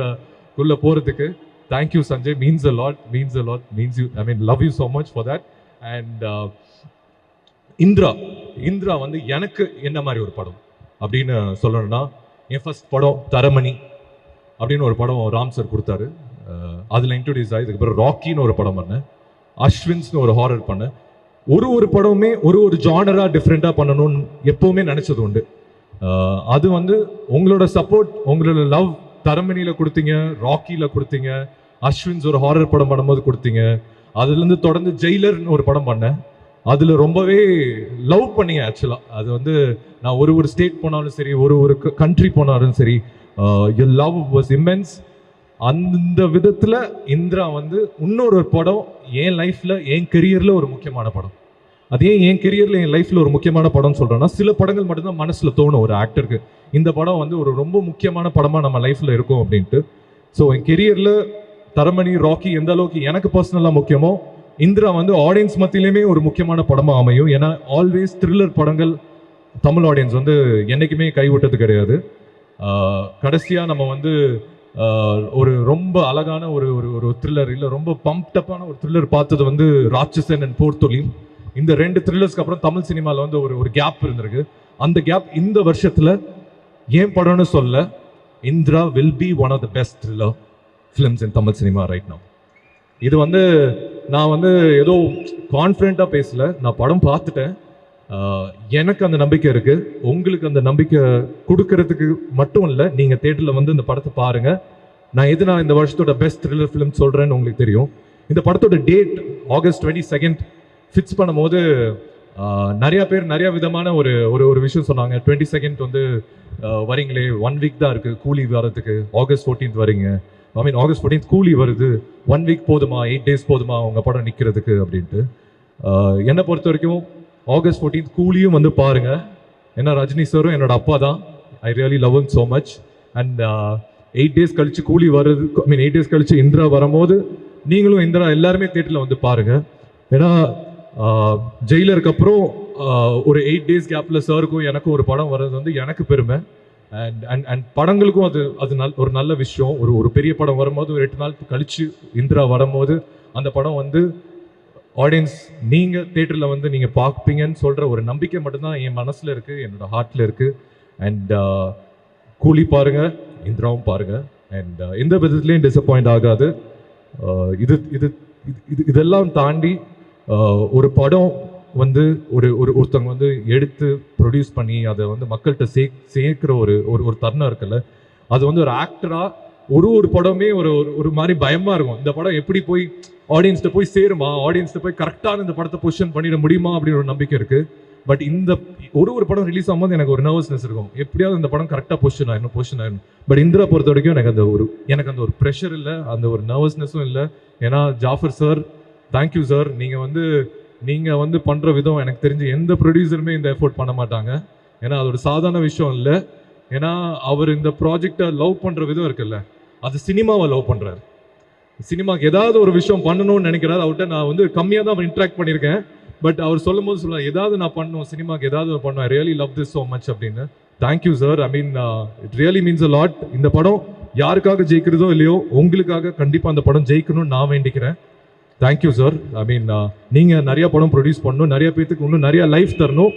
குள்ளே போகிறதுக்கு. Thank you Sanjay, means a lot, means you, I mean love you so much for that. And Indira வந்து எனக்கு என்ன மாதிரி ஒரு படம் அப்படின்னு சொல்லணும்னா, என் ஃபர்ஸ்ட் படம் தரமணி அப்படின்னு ஒரு படம் ராம் சார் கொடுத்தாரு, அதில் இன்ட்ரோடியூஸ் ஆகி இதுக்கப்புறம் ராக்கின்னு ஒரு படம் பண்ணேன், அஸ்வின்ஸ்னு ஒரு ஹாரர் பண்ணேன். ஒரு படமுமே ஒரு ஜானராக டிஃப்ரெண்ட்டாக பண்ணணும்னு எப்போவுமே நினச்சது உண்டு. அது வந்து உங்களோட சப்போர்ட், உங்களோட லவ் தரமணியில் கொடுத்தீங்க, ராக்கியில் கொடுத்தீங்க, அஸ்வின்ஸ் ஒரு ஹாரர் படம் பண்ணும்போது கொடுத்தீங்க, அதுலேருந்து தொடர்ந்து ஜெயிலர்னு ஒரு படம் பண்ணேன், அதில் ரொம்பவே லவ் பண்ணீங்க. ஆக்சுவலாக அது வந்து நான் ஒரு ஸ்டேட் போனாலும் சரி, ஒரு கண்ட்ரி போனாலும் சரி, யுவர் லவ் வாஸ் இம்மென்ஸ். அந்த விதத்தில் இந்திரா வந்து இன்னொரு படம் என் லைஃப்பில், என் கெரியரில் ஒரு முக்கியமான படம். அதே என் கெரியரில், என் லைஃப்பில் ஒரு முக்கியமான படம்னு சொல்கிறேன்னா, சில படங்கள் மட்டும்தான் மனசில் தோணும் ஒரு ஆக்டருக்கு, இந்த படம் வந்து ஒரு ரொம்ப முக்கியமான படமாக நம்ம லைஃப்பில் இருக்கும் அப்படின்ட்டு. ஸோ என் கெரியரில் தரமணி, ராக்கி எந்த அளவுக்கு எனக்கு பர்சனலாக முக்கியமோ, இந்திரா வந்து ஆடியன்ஸ் மத்தியிலுமே ஒரு முக்கியமான படமாக அமையும். ஏன்னா ஆல்வேஸ் த்ரில்லர் படங்கள் தமிழ் ஆடியன்ஸ் வந்து என்றைக்குமே கைவிட்டது கிடையாது. கடைசியாக நம்ம வந்து ஒரு ரொம்ப அழகான ஒரு த்ரில்லர், இல்லை ரொம்ப பம்ப்டப்பான ஒரு த்ரில்லர் பார்த்தது வந்து ராட்சசன் அண்ட் போர்த்தொழில். இந்த 2 த்ரில்லர்ஸ்க்கு அப்புறம் தமிழ் சினிமாவில் வந்து ஒரு கேப் இருந்திருக்கு. அந்த கேப் இந்த வருஷத்தில் ஏன் படம்னு சொல்ல, Indira will be one of the best thriller films in Tamil cinema right now. இது வந்து நான் வந்து ஏதோ கான்ஃபிடென்ட்டாக பேசல, நான் படம் பார்த்துட்டேன். எனக்கு அந்த நம்பிக்கை இருக்குது. உங்களுக்கு அந்த நம்பிக்கை கொடுக்கறதுக்கு மட்டும் இல்லை, நீங்கள் தேட்டரில் வந்து இந்த படத்தை பாருங்கள். நான் இந்த வருஷத்தோட பெஸ்ட் த்ரில்லர் ஃபிலிம் சொல்கிறேன்னு உங்களுக்கு தெரியும். இந்த படத்தோட டேட் August 22 ஃபிக்ஸ் பண்ணும்போது நிறையா பேர் நிறையா விதமான ஒரு விஷயம் சொன்னாங்க. 22 வந்து வரீங்களே, 1 வீக் தான் இருக்குது கூலி வரதுக்கு, August 14 வரீங்க, August 14 கூலி வருது, 1 வீக் போதுமா, 8 days போதுமா உங்கள் படம் நிற்கிறதுக்கு அப்படின்ட்டு. என்னை பொறுத்த வரைக்கும் August 14 கூலியும் வந்து பாருங்க. ஏன்னா ரஜினி சாரும் என்னோட அப்பா தான். ஐ really love him so much. And 8 days கழிச்சு கூலி வருது, 8 days கழிச்சு இந்திரா வரும்போது நீங்களும் இந்திரா எல்லாருமே தேட்டரில் வந்து பாருங்க. ஏன்னா ஜெயிலருக்கு அப்புறம் ஒரு 8 days கேப்பில் சாருக்கும் எனக்கும் ஒரு படம் வர்றது வந்து எனக்கு பெருமை. அண்ட் படங்களுக்கும் அது ஒரு நல்ல விஷயம். ஒரு பெரிய படம் வரும்போது ஒரு 8 நாள் கழிச்சு இந்திரா வரும்போது அந்த படம் வந்து ஆடியன்ஸ் நீங்கள் தேட்டரில் வந்து நீங்கள் பார்ப்பீங்கன்னு சொல்கிற ஒரு நம்பிக்கை மட்டும்தான் என் மனசில் இருக்குது, என்னோட ஹார்ட்டில் இருக்குது. அண்ட் கூலி பாருங்கள், இந்திராவும் பாருங்கள். அண்ட் எந்த விதத்துலேயும் டிசப்பாயிண்ட் ஆகாது. இதெல்லாம் தாண்டி ஒரு படம் வந்து ஒருத்தவங்க வந்து எடுத்து ப்ரொடியூஸ் பண்ணி அதை வந்து மக்கள்கிட்ட சேர்க்கிற ஒரு தருணம் இருக்குல்ல, அது வந்து ஒரு ஆக்டராக ஒரு படமே ஒரு மாதிரி பயமாக இருக்கும். இந்த படம் எப்படி போய் ஆடியன்ஸ்கிட்ட போய் சேருமா, ஆடியன்ஸ்கிட்ட போய் கரெக்டான இந்த படத்தை பொசிஷன் பண்ணிட முடியுமா அப்படின்னு ஒரு நம்பிக்கை இருக்குது. பட் இந்த ஒரு படம் ரிலீஸ் ஆகும்போது எனக்கு ஒரு நர்வஸ்னஸ் இருக்கும், எப்படியாவது இந்த படம் கரெக்டாக பொசிஷன் ஆயிடும். பட் இந்திரா பொறுத்த வரைக்கும் எனக்கு அந்த ஒரு ப்ரெஷர் இல்லை, அந்த ஒரு நர்வஸ்னஸும் இல்லை. ஏன்னா ஜாஃபர் சார், தேங்க்யூ சார். நீங்கள் வந்து பண்ணுற விதம் எனக்கு தெரிஞ்சு எந்த ப்ரொடியூசருமே இந்த எஃபோர்ட் பண்ண மாட்டாங்க. ஏன்னா அது ஒரு சாதாரண விஷயம் இல்லை. ஏன்னா அவர் இந்த ப்ராஜெக்டை லவ் பண்ணுற விதம் இருக்குல்ல, அது சினிமாவை லவ் பண்ணுறாரு. சினிமாவுக்கு ஏதாவது ஒரு விஷயம் பண்ணணும்னு நினைக்கிறாரு. அவர்கிட்ட நான் வந்து கம்மியாக தான் இன்ட்ராக்ட் பண்ணியிருக்கேன். பட் அவர் சொல்லும் போது சொல்ல, ஏதாவது நான் பண்ணணும், சினிமாவுக்கு ஏதாவது பண்ணணும், I really love this so much அப்படின்னு. Thank you sir. It really means a lot. இந்த படம் யாருக்காக ஜெயிக்கிறதோ இல்லையோ, உங்களுக்காக கண்டிப்பாக அந்த படம் ஜெயிக்கணும்னு நான் வேண்டிக்கிறேன். Thank you sir. நீங்கள் நிறைய படம் ப்ரொடியூஸ் பண்ணணும், நிறைய பேத்துக்கு இன்னும் நிறைய லைஃப் தரணும்.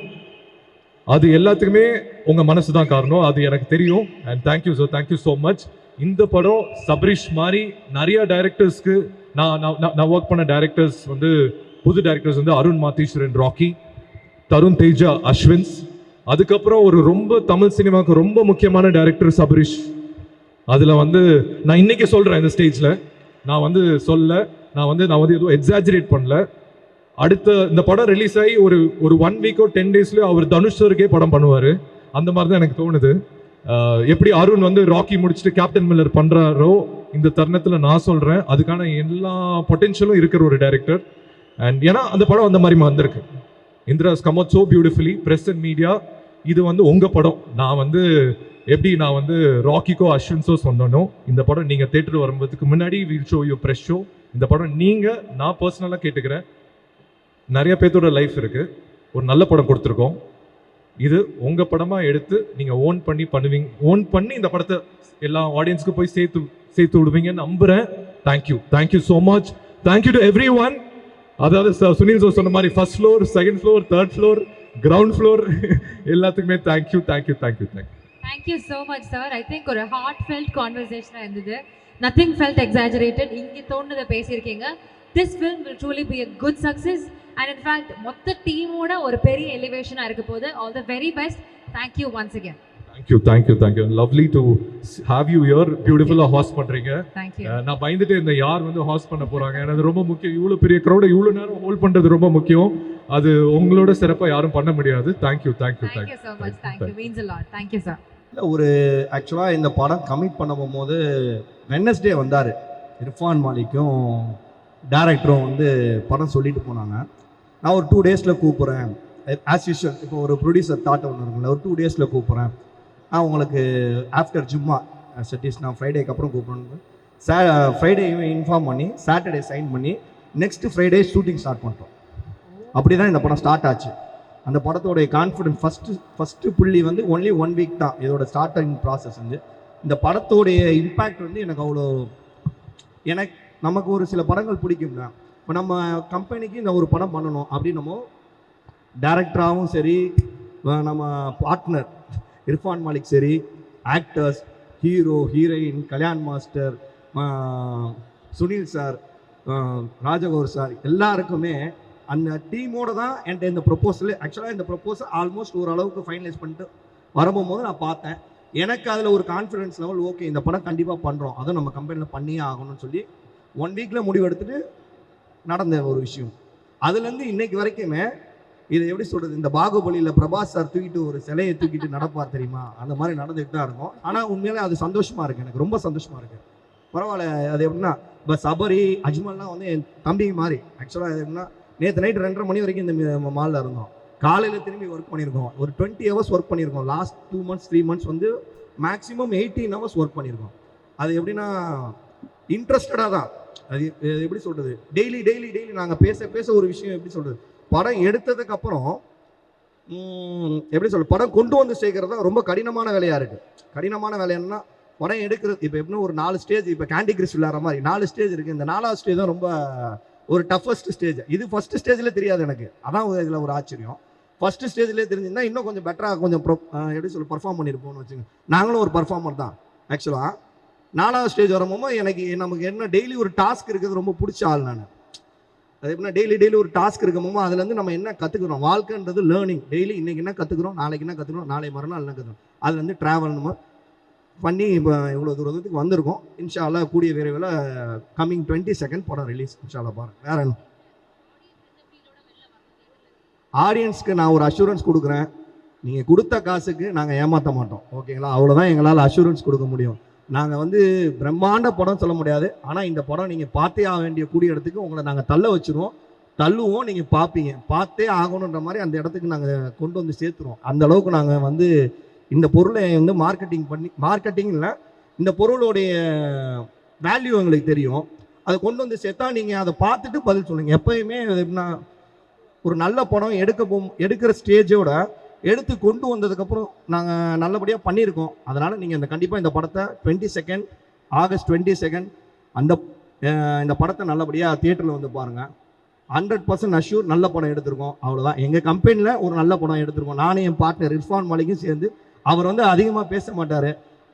அது எல்லாத்துக்குமே உங்கள் மனசு தான் காரணம், அது எனக்கு தெரியும். And thank you sir, thank you so much. இந்த படம் சபரிஷ் மாதிரி நிறைய டைரக்டர்ஸ்க்கு நான் ஒர்க் பண்ண டைரக்டர்ஸ் வந்து புது டைரக்டர்ஸ் வந்து அருண் மாத்தீஸ்வரன் ராக்கி, தருண் தேஜா அஸ்வின்ஸ், அதுக்கப்புறம் ரொம்ப தமிழ் சினிமாவுக்கு ரொம்ப முக்கியமான டைரக்டர் சபரிஷ். அதில் வந்து நான் இன்னைக்கு சொல்கிறேன் இந்த ஸ்டேஜில், நான் வந்து எதுவும் எக்ஸாஜரேட் பண்ணல. அடுத்த இந்த படம் ரிலீஸ் ஆகி ஒரு 1 வீக்கோ 10 daysலயோ அவர் தனுஷ் சாருக்கே படம் பண்ணுவார். அந்த மாதிரி தான் எனக்கு தோணுது. எப்படி அருண் வந்து ராக்கி முடிச்சுட்டு கேப்டன் மில்லர் பண்ணுறாரோ, இந்த தருணத்தில் நான் சொல்கிறேன் அதுக்கான எல்லா பொட்டென்ஷியலும் இருக்கிற ஒரு டைரக்டர். அண்ட் ஏன்னா அந்த படம் அந்த மாதிரி வந்திருக்கு. Indira's come out so beautifully. Press and media, இது வந்து உங்கள் படம். நான் வந்து ராக்கிக்கோ அஸ்வின்ஸோ சொன்னனோ, இந்த படம் நீங்கள் தேட்டர் வரும்போதுக்கு முன்னாடி will show you press show. இந்த படம் நான் பர்சனலாக கேட்டுக்கிறேன், நிறைய பேர்த்தோட லைஃப் இருக்குது, ஒரு நல்ல படம் கொடுத்துருக்கோம். இது உங்கள் படமாக எடுத்து நீங்கள் ஓன் பண்ணி இந்த படத்தை எல்லா ஆடியன்ஸுக்கும் போய் சேர்த்து விடுவீங்கன்னு நம்புகிறேன். Thank you so much. Thank you to everyone. அதாவது சுனில் சார் சொன்ன மாதிரி first floor, second floor, third floor, ground floor எல்லாத்துக்குமே thank you. Thank you so much sir. I think ஒரு ஹார்ட் ஃபெல்ட் கான்வர்சேஷனாக இருந்தது. Nothing felt exaggerated. இங்கே தோணுதை பேசியிருக்கீங்க. This film will truly be a good success. And in fact, மொத்த டீமோட ஒரு பெரிய எலிவேஷனாக இருக்க போது. All the very best. Thank you once again. Thank you. Lovely to have you here. பியூட்டிஃபுல்லாக ஹாஸ்ட் பண்ணுறீங்க. தேங்க்யூ. நான் பயந்துட்டு இந்த யார் வந்து ஹாஸ்ட் பண்ண போகிறாங்க, அது ரொம்ப முக்கியம். இவ்வளோ பெரிய க்ரௌடை இவ்வளோ நேரம் ஹோல்ட் பண்ணுறது ரொம்ப முக்கியம். அது உங்களோட சிறப்பாக யாரும் பண்ண முடியாது. Thank you so much. Thank you. Means a lot. Thank you sir. ஆக்சுவலாக இந்த படம் கமிட் பண்ண போகும்போது வெட்னஸ்டே வந்தார். இர்ஃபான் மாலிக்கும் டேரக்டரும் வந்து படம் சொல்லிட்டு போனாங்க. நான் ஒரு 2 daysல கூப்பிட்றேன், ஆஸ் யூஷுவல். இப்போ ஒரு ப்ரொடியூசர் தாட் ஒன்று இருக்குல்ல, ஒரு 2 daysல கூப்பிட்றேன். நான் உங்களுக்கு ஆஃப்டர் ஜும்மா சட்டீஸ் நான் ஃப்ரைடேக்கு அப்புறம் கூப்பிட்றேன். ஃப்ரைடே இன்ஃபார்ம் பண்ணி சாட்டர்டே சைன் பண்ணி நெக்ஸ்ட் ஃப்ரைடே ஷூட்டிங் ஸ்டார்ட் பண்ணிட்டோம். அப்படி தான் இந்த படம் ஸ்டார்ட் ஆச்சு. அந்த படத்தோடைய கான்ஃபிடன்ஸ் ஃபஸ்ட்டு புள்ளி வந்து ஒன்லி 1 வீக் தான் இதோட ஸ்டார்டிங் ப்ராசஸ் வந்து. இந்த படத்தோடைய இம்பேக்ட் வந்து எனக்கு அவ்வளோ, நமக்கு ஒரு சில படங்கள் பிடிக்குங்க. இப்போ நம்ம கம்பெனிக்கு இந்த ஒரு படம் பண்ணணும் அப்படின்னு நம்ம டைரக்டராகவும் சரி, நம்ம பார்ட்னர் இர்ஃபான் மாலிக் சரி, actors, hero, heroine, Kalyan master, Sunil sir, Rajagor sir, எல்லாருக்குமே அந்த டீமோடு தான் என்கிட்ட இந்த ப்ரொப்போசல். ஆக்சுவலாக இந்த ப்ரொப்போசல் ஆல்மோஸ்ட் ஓரளவுக்கு ஃபைனலைஸ் பண்ணிட்டு வரும்போது நான் பார்த்தேன். எனக்கு அதில் ஒரு கான்ஃபிடன்ஸ் லெவல், ஓகே இந்த படம் கண்டிப்பாக பண்ணுறோம், அதுவும் நம்ம கம்பெனியில் பண்ணியே ஆகணும்னு சொல்லி 1 வீக்கில் முடிவு எடுத்துகிட்டு நடந்த ஒரு விஷயம். அதுலேருந்து இன்னைக்கு வரைக்குமே இது எப்படி சொல்கிறது, இந்த பாகுபலியில் பிரபாஸ் சார் தூக்கிட்டு ஒரு சிலையை தூக்கிட்டு நடப்பார் தெரியுமா, அந்த மாதிரி நடந்துகிட்டு தான் இருக்கும். ஆனால் உண்மையிலே அது சந்தோஷமாக இருக்குது, எனக்கு ரொம்ப சந்தோஷமாக இருக்குது. பரவாயில்ல. அது எப்படின்னா இப்போ சபரி, அஜ்மல்லாம் வந்து என் தம்பி மாதிரி. ஆக்சுவலாக அது எப்படின்னா நேற்று நைட்டு 2:30 மணி வரைக்கும் இந்த மாலில் இருந்தோம். காலையில் திரும்பி ஒர்க் பண்ணியிருக்கோம். ஒரு 20 ஹவர்ஸ் ஒர்க் பண்ணியிருக்கோம். லாஸ்ட் 2 months 3 months வந்து மேக்ஸிமம் 18 ஹவர்ஸ் ஒர்க் பண்ணியிருக்கோம். அது எப்படின்னா இன்ட்ரெஸ்டடாக தான். அது எப்படி சொல்கிறது, டெய்லி நாங்கள் பேச ஒரு விஷயம் எப்படி சொல்கிறது, படம் எடுத்ததுக்கப்புறம் எப்படி சொல்கிறது, படம் கொண்டு வந்து சேர்க்கறது தான் ரொம்ப கடினமான வேலையாக இருக்குது. கடினமான வேலைன்னா படம் எடுக்கிறது. இப்போ எப்படின்னா ஒரு 4 ஸ்டேஜ், இப்போ கேண்டி கிரஷ் விளையாடுற மாதிரி 4 ஸ்டேஜ் இருக்குது. இந்த 4வது ஸ்டேஜ் தான் ரொம்ப ஒரு டஃபஸ்ட் ஸ்டேஜ். இது ஃபர்ஸ்ட் ஸ்டேஜில் தெரியாது எனக்கு, அதான் இதில் ஒரு ஆச்சரியம். ஃபர்ஸ்ட் ஸ்டேஜ்லேயே தெரிஞ்சிருந்தா இன்னும் கொஞ்சம் பெட்டராக கொஞ்சம் எப்படி சொல்ல பர்ஃபார்ம் பண்ணியிருப்போம்னு வச்சுங்க. நாங்களும் ஒரு பர்ஃபார்மர் தான். ஆக்சுவலாக 4வது ஸ்டேஜ் வரும்போது நமக்கு என்ன டெய்லி ஒரு டாஸ்க் இருக்கிறது ரொம்ப பிடிச்ச ஆள் நான். அது எப்படின்னா டெய்லி ஒரு டாஸ்க் இருக்கும்போது அதுலேருந்து நம்ம என்ன கற்றுக்குறோம், வாழ்க்கைன்றது லேர்னிங். டெய்லி இன்றைக்கி என்ன கற்றுக்குறோம், நாளைக்கு என்ன கற்றுக்குறோம், நாளை மறுநாள் என்ன கற்றுக்குறோம், அதுலேருந்து ட்ராவல் நம்ம பண்ணி இப்போ இவ்வளோ தூரத்துக்கு வந்திருக்கோம். இன்ஷா அல்லாஹ் கூடிய விரைவில் கம்மிங் 22nd படம் ரிலீஸ். இன்ஷா அல்லாஹ் பாருங்க. வேற என்ன ஆடியன்ஸ்க்கு நான் ஒரு அஷூரன்ஸ் கொடுக்குறேன், நீங்கள் கொடுத்த காசுக்கு நாங்கள் ஏமாற்ற மாட்டோம். ஓகேங்களா? அவ்வளோதான் எங்களால் அஷூரன்ஸ் கொடுக்க முடியும். நாங்கள் வந்து பிரம்மாண்ட படம் சொல்ல முடியாது, ஆனால் இந்த படம் நீங்கள் பார்த்தே ஆக வேண்டிய கூடிய இடத்துக்கு உங்களை நாங்கள் தள்ளுவோம். நீங்கள் பார்ப்பீங்க, பார்த்தே ஆகணுன்ற மாதிரி அந்த இடத்துக்கு நாங்கள் கொண்டு வந்து சேர்த்துருவோம். அந்த அளவுக்கு நாங்கள் வந்து இந்த பொருளை வந்து மார்க்கெட்டிங் இல்லை, இந்த பொருளுடைய வேல்யூ எங்களுக்கு தெரியும். அதை கொண்டு வந்து சேர்த்தா நீங்கள் அதை பார்த்துட்டு பதில் சொல்லுங்கள். எப்பயுமே எப்படின்னா ஒரு நல்ல படம் எடுக்கிற ஸ்டேஜோட எடுத்து கொண்டு வந்ததுக்கப்புறம் நாங்கள் நல்லபடியாக பண்ணியிருக்கோம். அதனால் நீங்கள் கண்டிப்பாக இந்த படத்தை ஆகஸ்ட் 22 இந்த படத்தை நல்லபடியாக தியேட்டரில் வந்து பாருங்கள். 100% அஷ்யூர் நல்ல படம் எடுத்திருக்கோம். அவ்வளோதான். எங்கள் கம்பெனியில் ஒரு நல்ல படம் எடுத்திருக்கோம். நானும் என் பார்ட்னர் இர்ஃபான் மாலிக்கும் சேர்ந்து. அவர் வந்து அதிகமாக பேச மாட்டார்.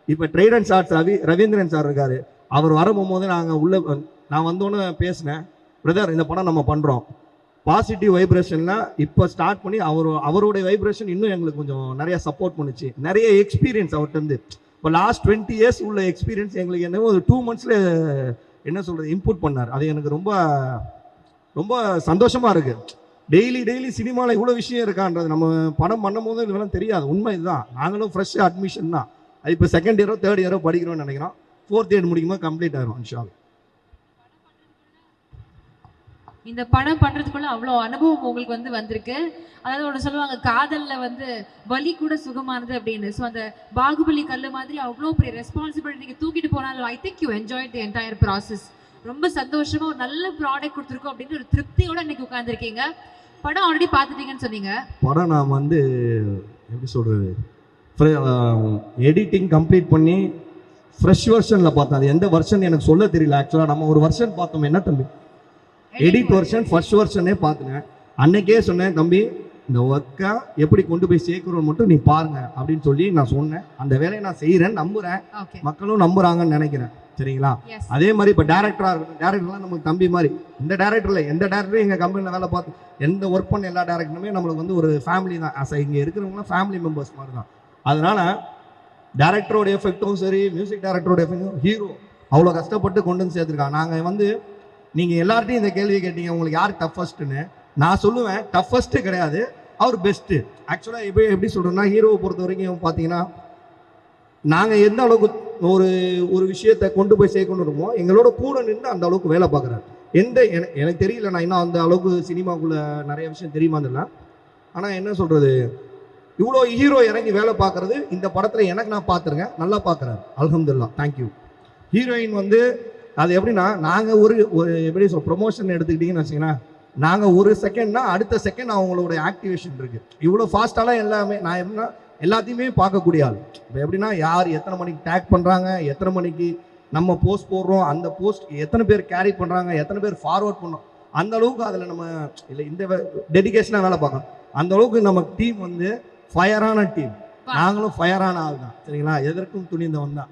இப்போ ட்ரைடன் ஷார்ட்ஸ் ரவீந்திரன் சார் இருக்கார். அவர் வரும்போது நான் வந்தோன்னு பேசினேன், பிரதர் இந்த படம் நம்ம பண்ணுறோம், பாசிட்டிவ் வைப்ரேஷனில் இப்போ ஸ்டார்ட் பண்ணி அவருடைய வைப்ரேஷன் இன்னும் எங்களுக்கு கொஞ்சம் நிறைய சப்போர்ட் பண்ணுச்சு. நிறைய எக்ஸ்பீரியன்ஸ் அவர்கிட்ட. இப்போ லாஸ்ட் 20 years உள்ள எக்ஸ்பீரியன்ஸ் எங்களுக்கு என்ன ஒரு 2 months என்ன சொல்கிறது இன்புட் பண்ணார். அது எனக்கு ரொம்ப ரொம்ப சந்தோஷமாக இருக்குது. டெய்லி சினிமாவில் இவ்வளோ விஷயம் இருக்கான்றது நம்ம படம் பண்ணும் போது இதெல்லாம் தெரியாது. உண்மை இதுதான். நாங்களும் ஃப்ரெஷ் அட்மிஷன் தான். அது இப்போ 2nd year 3rd year படிக்கிறோம்னு நினைக்கிறோம். 4th year முடிக்கும்போது கம்ப்ளீட் ஆயிரும் இன்ஷா அல்லாஹ். இந்த படம் பண்றதுக்குள்ள அவ்வளோ அனுபவம் உங்களுக்கு வந்திருக்கு. அதாவது ஒன்று சொல்லுவாங்க, காதல்ல வலி கூட சுகமானது அப்படின்னு. ஸோ அந்த பாகுபலி கல்லு மாதிரி அவ்வளோ பெரிய ரெஸ்பான்சிபிலிட்டி நீங்கள் தூக்கிட்டு போனாலும் I think you enjoy the entire process. ரொம்ப சந்தோஷமா ஒரு நல்ல ப்ராடக்ட் கொடுத்துருக்கோம் அப்படின்னு ஒரு திருப்தியோட இன்னைக்கு உட்காந்துருக்கீங்க. படம் ஆல்ரெடி பார்த்துட்டீங்கன்னு சொன்னீங்க. படம் நான் எப்படி சொல்கிறது, எடிட்டிங் கம்ப்ளீட் பண்ணி ஃப்ரெஷ் வெர்ஷனில் பார்த்தேன். அது எந்த வெர்ஷன் எனக்கு சொல்ல தெரியல. ஆக்சுவலாக நம்ம ஒரு வெர்ஷன் பார்த்தோம். என்ன தம்பி, எடிட் வெர்ஷன் ஃபர்ஸ்ட் வெர்ஷனே பார்த்துனேன். அன்னைக்கே சொன்னேன், தம்பி இந்த ஒர்க்கை எப்படி கொண்டு போய் சேர்க்குறோன்னு மட்டும் நீ பாருங்க அப்படின்னு சொல்லி நான் சொன்னேன். அந்த வேலையை நான் செய்கிறேன், நம்புகிறேன், மக்களும் நம்புகிறாங்கன்னு நினைக்கிறேன். சரிங்களா? அதே மாதிரி இப்போ டேரக்டர்லாம் நமக்கு தம்பி மாதிரி. இந்த டேரக்டரில் எந்த டேரக்டரும் எங்கள் கம்பெனியில் வேலை பார்த்து எந்த ஒர்க் பண்ண எல்லா டேரக்டருமே நம்மளுக்கு ஒரு ஃபேமிலி தான். இங்கே இருக்கிறவங்களாம் ஃபேமிலி மெம்பர்ஸ் மாதிரி தான். அதனால் டேரக்டரோட எஃபெக்டும் சரி, மியூசிக் டேரக்டரோட எஃபெக்டும், ஹீரோ அவ்வளோ கஷ்டப்பட்டு கொண்டு வந்து சேர்த்துருக்காங்க. நாங்கள் நீங்கள் எல்லார்ட்டையும் இந்த கேள்வி கேட்டீங்க, உங்களுக்கு யார் டஃபஸ்ட்டுன்னு. நான் சொல்லுவேன், டஃபஸ்ட்டு கிடையாது, அவர் பெஸ்ட்டு. ஆக்சுவலாக எப்படி சொல்கிறேன்னா, ஹீரோவை பொறுத்த வரைக்கும் பார்த்தீங்கன்னா நாங்கள் எந்த அளவுக்கு ஒரு விஷயத்தை கொண்டு போய் சேர்க்கணும் இருக்கோமோ எங்களோட கூட நின்று அந்த அளவுக்கு வேலை பார்க்குறாரு. எனக்கு தெரியல, நான் இன்னும் அந்த அளவுக்கு சினிமாக்குள்ளே நிறைய விஷயம் தெரியுமா தெரியல. ஆனால் என்ன சொல்கிறது, இவ்வளோ ஹீரோ இறங்கி வேலை பார்க்குறது இந்த படத்தில் எனக்கு நான் பார்த்துருக்கேன். நல்லா பார்க்குறாரு, அல்ஹம்துலில்லாஹ், தேங்க்யூ. ஹீரோயின் அது எப்படின்னா, நாங்கள் ஒரு எப்படி ப்ரொமோஷன் எடுத்துக்கிட்டிங்கன்னு வச்சிங்கன்னா, நாங்கள் ஒரு செகண்ட்னா அடுத்த செகண்ட் அவங்களோட ஆக்டிவேஷன் இருக்குது. இவ்வளோ ஃபாஸ்ட்டாலாம் எல்லாமே நான் எப்படின்னா எல்லாத்தையுமே பார்க்கக்கூடிய ஆள். இப்போ எப்படின்னா யார் எத்தனை மணிக்கு டேக் பண்ணுறாங்க, எத்தனை மணிக்கு நம்ம போஸ்ட் போடுறோம், அந்த போஸ்ட் எத்தனை பேர் கேரி பண்ணுறாங்க, எத்தனை பேர் ஃபார்வர்ட் பண்ணோம், அந்த அளவுக்கு அதில் நம்ம இல்லை இந்த டெடிகேஷனாக வேலை பார்க்கணும். அந்த அளவுக்கு நம்ம டீம் வந்து ஃபயரான டீம். நாங்களும் ஃபயரான ஆள் தான் சரிங்களா, எதற்கும் துணிந்தவன் தான்.